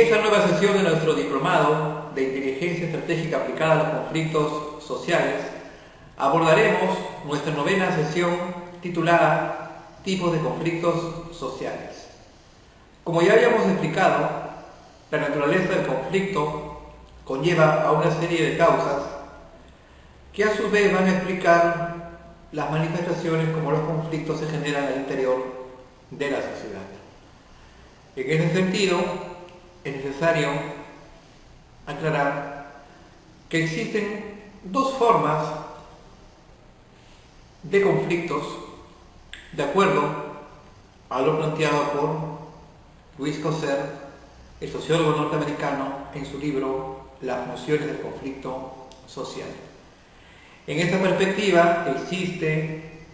esta nueva sesión de nuestro diplomado de Inteligencia Estratégica aplicada a los conflictos sociales, abordaremos nuestra novena sesión titulada Tipos de conflictos sociales. Como ya habíamos explicado, la naturaleza del conflicto conlleva a una serie de causas que a su vez van a explicar las manifestaciones como los conflictos se generan al interior de la sociedad. En ese sentido, es necesario aclarar que existen dos formas de conflictos de acuerdo a lo planteado por Louis Coser, el sociólogo norteamericano, en su libro Las funciones del conflicto social. En esta perspectiva existe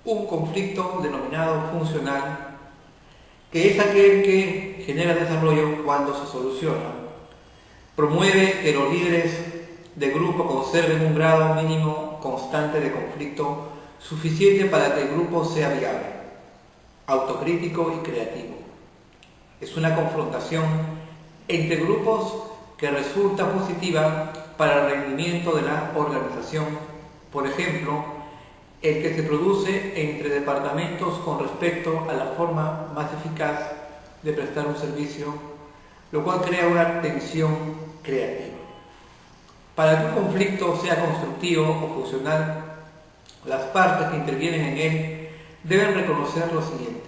un conflicto denominado funcional, que es aquel que genera desarrollo cuando se soluciona. Promueve que los líderes de grupo conserven un grado mínimo constante de conflicto suficiente para que el grupo sea viable, autocrítico y creativo. Es una confrontación entre grupos que resulta positiva para el rendimiento de la organización. Por ejemplo, el que se produce entre departamentos con respecto a la forma más eficaz de prestar un servicio, lo cual crea una tensión creativa. Para que un conflicto sea constructivo o funcional, las partes que intervienen en él deben reconocer lo siguiente.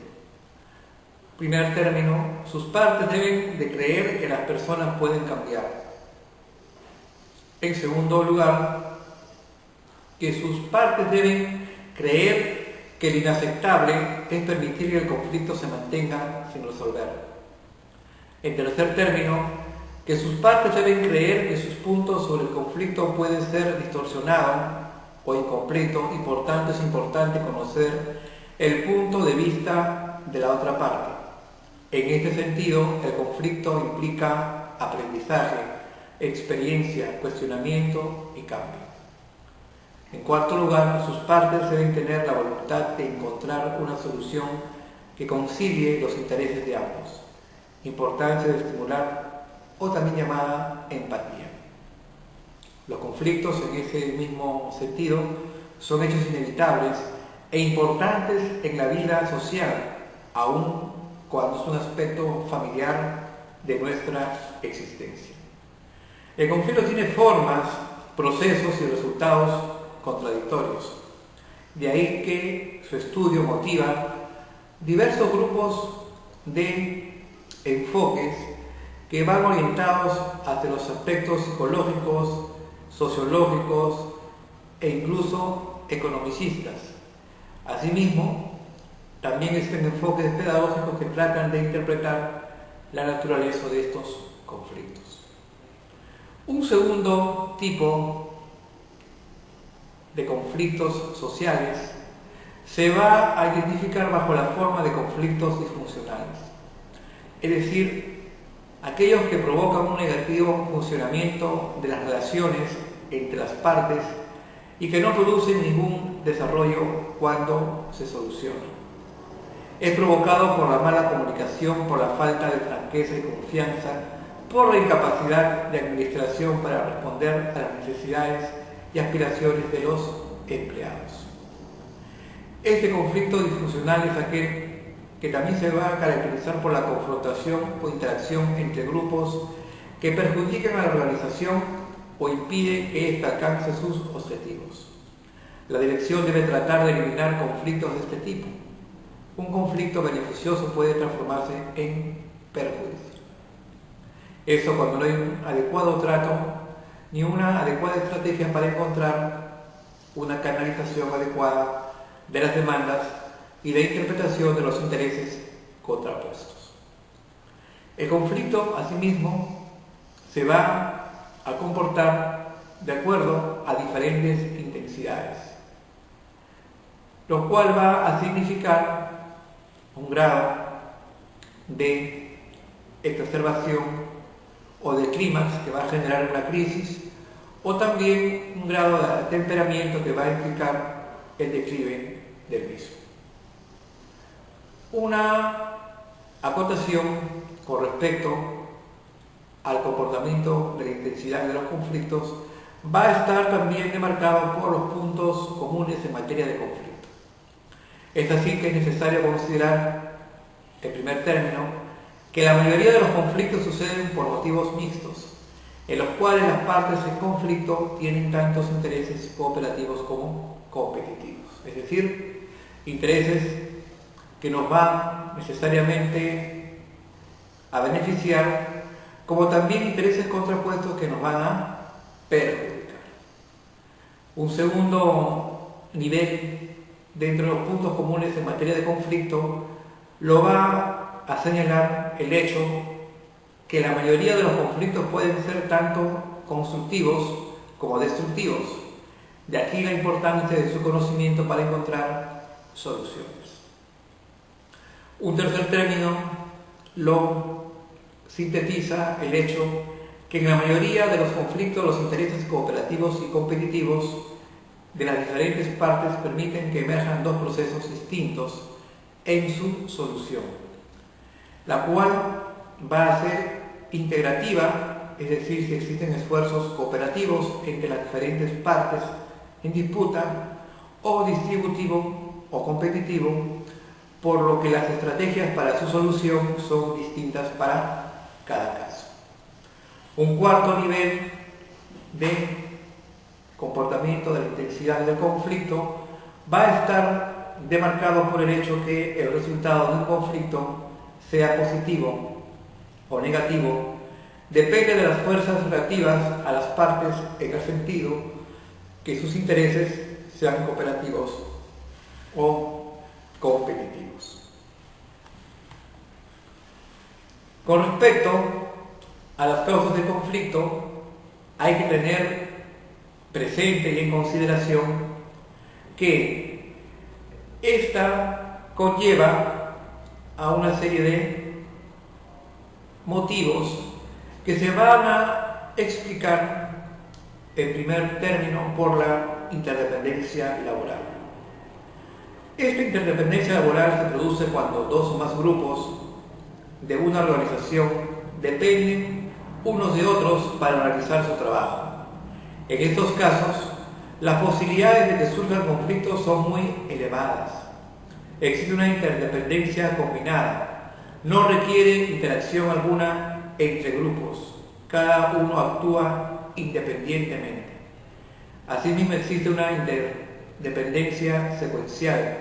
En primer término, sus partes deben de creer que las personas pueden cambiar. En segundo lugar, que sus partes deben creer que lo inaceptable es permitir que el conflicto se mantenga sin resolver. En tercer término, que sus partes deben creer que sus puntos sobre el conflicto pueden ser distorsionados o incompletos y por tanto es importante conocer el punto de vista de la otra parte. En este sentido, el conflicto implica aprendizaje, experiencia, cuestionamiento y cambio. En cuarto lugar, sus partes deben tener la voluntad de encontrar una solución que concilie los intereses de ambos. Importancia de estimular o también llamada empatía. Los conflictos en ese mismo sentido son hechos inevitables e importantes en la vida social, aun cuando es un aspecto familiar de nuestra existencia. El conflicto tiene formas, procesos y resultados contradictorios. De ahí que su estudio motiva diversos grupos de enfoques que van orientados hacia los aspectos psicológicos, sociológicos e incluso economicistas. Asimismo, también existen enfoques pedagógicos que tratan de interpretar la naturaleza de estos conflictos. Un segundo tipo de conflictos sociales se va a identificar bajo la forma de conflictos disfuncionales, es decir, aquellos que provocan un negativo funcionamiento de las relaciones entre las partes y que no producen ningún desarrollo cuando se solucionan. Es provocado por la mala comunicación, por la falta de franqueza y confianza, por la incapacidad de administración para responder a las necesidades y aspiraciones de los empleados. Este conflicto disfuncional es aquel que también se va a caracterizar por la confrontación o interacción entre grupos que perjudican a la organización o impiden que ésta alcance sus objetivos. La dirección debe tratar de eliminar conflictos de este tipo. Un conflicto beneficioso puede transformarse en perjuicio. Eso cuando no hay un adecuado trato ni una adecuada estrategia para encontrar una canalización adecuada de las demandas y la interpretación de los intereses contrapuestos. El conflicto, asimismo, se va a comportar de acuerdo a diferentes intensidades, lo cual va a significar un grado de exacerbación o de clímax que va a generar una crisis, o también un grado de temperamento que va a implicar el declive del mismo. Una acotación con respecto al comportamiento de la intensidad de los conflictos va a estar también demarcado por los puntos comunes en materia de conflicto. Es así que es necesario considerar, en primer término, que la mayoría de los conflictos suceden por motivos mixtos, en los cuales las partes en conflicto tienen tantos intereses cooperativos como competitivos, es decir, intereses que nos van necesariamente a beneficiar, como también intereses contrapuestos que nos van a perjudicar. Un segundo nivel dentro de los puntos comunes en materia de conflicto lo va a señalar el hecho que la mayoría de los conflictos pueden ser tanto constructivos como destructivos. De aquí la importancia de su conocimiento para encontrar soluciones. Un tercer término lo sintetiza el hecho que en la mayoría de los conflictos los intereses cooperativos y competitivos de las diferentes partes permiten que emerjan dos procesos distintos en su solución, la cual va a ser integrativa, es decir, si existen esfuerzos cooperativos entre las diferentes partes en disputa, o distributivo o competitivo, por lo que las estrategias para su solución son distintas para cada caso. Un cuarto nivel de comportamiento de la intensidad del conflicto va a estar demarcado por el hecho que el resultado de un conflicto, sea positivo o negativo, depende de las fuerzas relativas a las partes en el sentido que sus intereses sean cooperativos o competitivos. Con respecto a las causas del conflicto, hay que tener presente y en consideración que esta conlleva a una serie de motivos que se van a explicar en primer término por la interdependencia laboral. Esta interdependencia laboral se produce cuando dos o más grupos de una organización dependen unos de otros para realizar su trabajo. En estos casos, las posibilidades de que surjan conflictos son muy elevadas. Existe una interdependencia combinada. No requiere interacción alguna entre grupos. Cada uno actúa independientemente. Asimismo, existe una interdependencia secuencial.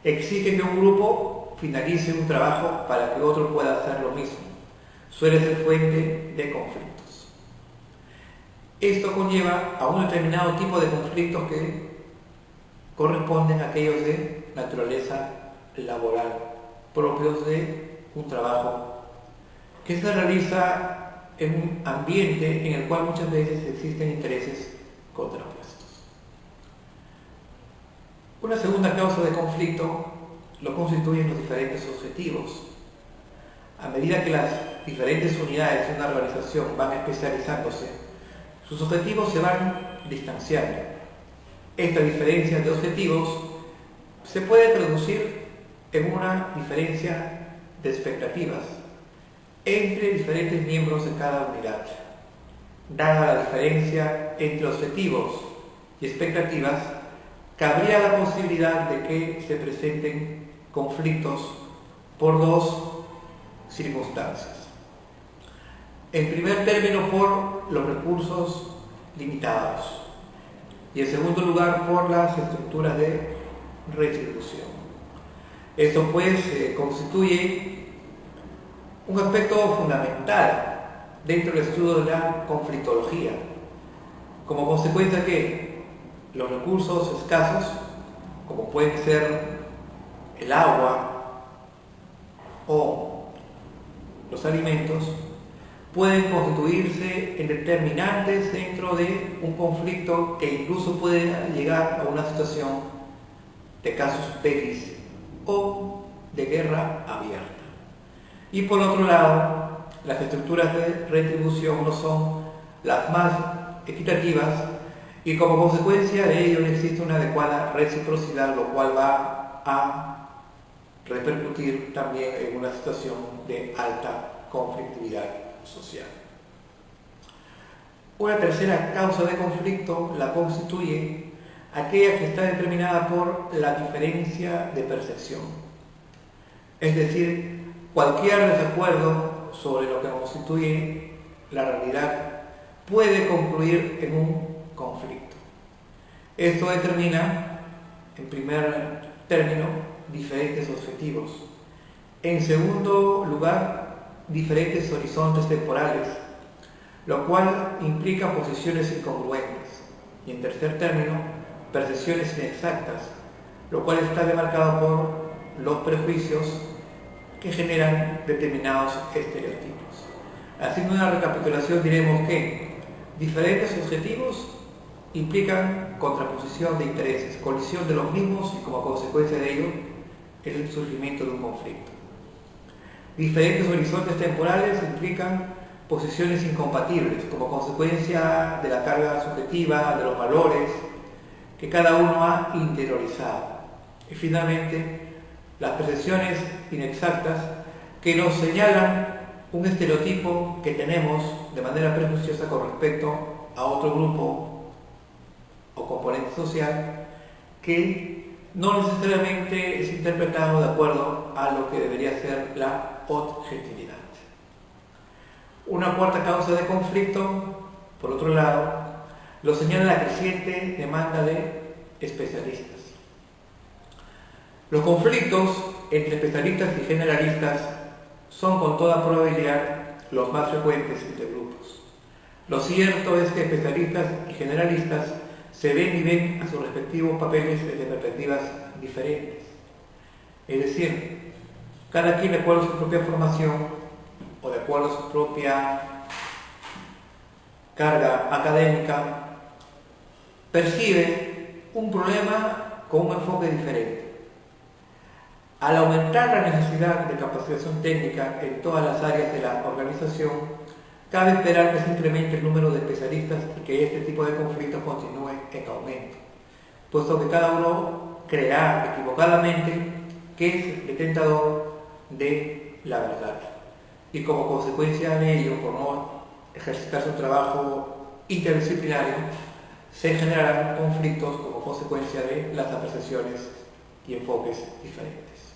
Exige que un grupo finalice un trabajo para que otro pueda hacer lo mismo. Suele ser fuente de conflictos. Esto conlleva a un determinado tipo de conflictos que corresponden a aquellos de naturaleza laboral, propios de un trabajo que se realiza en un ambiente en el cual muchas veces existen intereses contrapuestos. Una segunda causa de conflicto lo constituyen los diferentes objetivos. A medida que las diferentes unidades de una organización van especializándose, sus objetivos se van distanciando. Esta diferencia de objetivos se puede traducir en una diferencia de expectativas entre diferentes miembros de cada unidad. Dada la diferencia entre objetivos y expectativas, cabría la posibilidad de que se presenten conflictos por dos circunstancias. En primer término, por los recursos limitados, y en segundo lugar, por las estructuras de retribución. Esto pues constituye un aspecto fundamental dentro del estudio de la conflictología, como consecuencia que los recursos escasos, como pueden ser el agua o los alimentos, pueden constituirse en determinantes dentro de un conflicto que incluso puede llegar a una situación de casus belli o de guerra abierta. Y por otro lado, las estructuras de retribución no son las más equitativas y como consecuencia de ello no existe una adecuada reciprocidad, lo cual va a repercutir también en una situación de alta conflictividad social. Una tercera causa de conflicto la constituye aquella que está determinada por la diferencia de percepción. Es decir, cualquier desacuerdo sobre lo que constituye la realidad puede concluir en un conflicto. Esto determina, en primer término, diferentes objetivos. En segundo lugar, diferentes horizontes temporales, lo cual implica posiciones incongruentes. Y en tercer término, percepciones inexactas, lo cual está demarcado por los prejuicios que generan determinados estereotipos. Haciendo una recapitulación, diremos que diferentes objetivos implican contraposición de intereses, colisión de los mismos y como consecuencia de ello el surgimiento de un conflicto. Diferentes horizontes temporales implican posiciones incompatibles como consecuencia de la carga subjetiva, de los valores que cada uno ha interiorizado. Y finalmente, las percepciones inexactas que nos señalan un estereotipo que tenemos de manera prejuiciosa con respecto a otro grupo o componente social que no necesariamente es interpretado de acuerdo a lo que debería ser la objetividad. Una cuarta causa de conflicto, por otro lado, lo señala la creciente demanda de especialistas. Los conflictos entre especialistas y generalistas son con toda probabilidad los más frecuentes entre grupos. Lo cierto es que especialistas y generalistas se ven y ven a sus respectivos papeles desde perspectivas diferentes. Es decir, cada quien de acuerdo a su propia formación o de acuerdo a su propia carga académica, percibe un problema con un enfoque diferente. Al aumentar la necesidad de capacitación técnica en todas las áreas de la organización, cabe esperar que se incremente el número de especialistas y que este tipo de conflictos continúe en aumento, puesto que cada uno creerá equivocadamente que es detentador de la verdad. Y como consecuencia de ello, por no ejercitar su trabajo interdisciplinario, se generarán conflictos como consecuencia de las apreciaciones y enfoques diferentes.